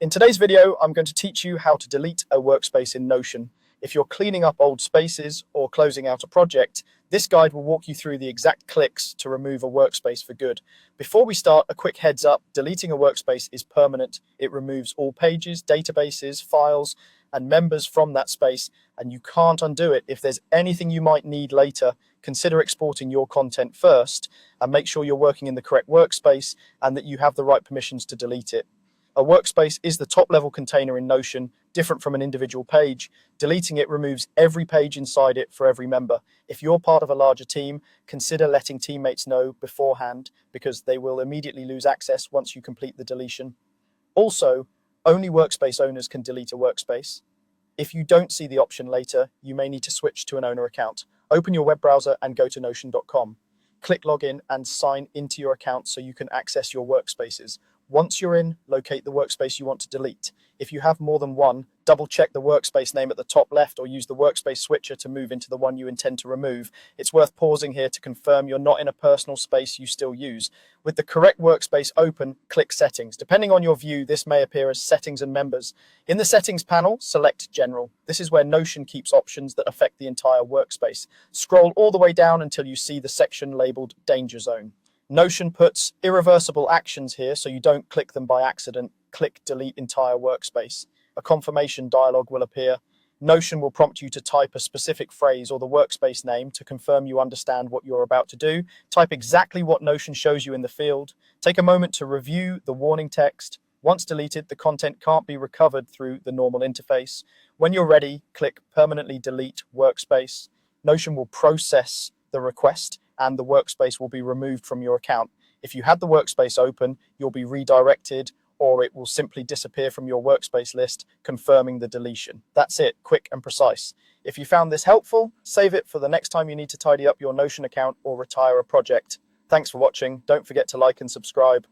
In today's video, I'm going to teach you how to delete a workspace in Notion. If you're cleaning up old spaces or closing out a project, this guide will walk you through the exact clicks to remove a workspace for good. Before we start, a quick heads up, deleting a workspace is permanent. It removes all pages, databases, files, and members from that space, and you can't undo it. If there's anything you might need later, consider exporting your content first and make sure you're working in the correct workspace and that you have the right permissions to delete it. A workspace is the top-level container in Notion, different from an individual page. Deleting it removes every page inside it for every member. If you're part of a larger team, consider letting teammates know beforehand because they will immediately lose access once you complete the deletion. Also, only workspace owners can delete a workspace. If you don't see the option later, you may need to switch to an owner account. Open your web browser and go to notion.com. Click login and sign into your account so you can access your workspaces. Once you're in, locate the workspace you want to delete. If you have more than one, double check the workspace name at the top left or use the workspace switcher to move into the one you intend to remove. It's worth pausing here to confirm you're not in a personal space you still use. With the correct workspace open, click Settings. Depending on your view, this may appear as Settings and Members. In the Settings panel, select General. This is where Notion keeps options that affect the entire workspace. Scroll all the way down until you see the section labeled Danger Zone. Notion puts irreversible actions here, so you don't click them by accident. Click Delete Entire Workspace. A confirmation dialog will appear. Notion will prompt you to type a specific phrase or the workspace name to confirm you understand what you're about to do. Type exactly what Notion shows you in the field. Take a moment to review the warning text. Once deleted, the content can't be recovered through the normal interface. When you're ready, click Permanently Delete Workspace. Notion will process the request and the workspace will be removed from your account. If you had the workspace open, you'll be redirected or it will simply disappear from your workspace list, confirming the deletion. That's it, quick and precise. If you found this helpful, save it for the next time you need to tidy up your Notion account or retire a project. Thanks for watching. Don't forget to like and subscribe.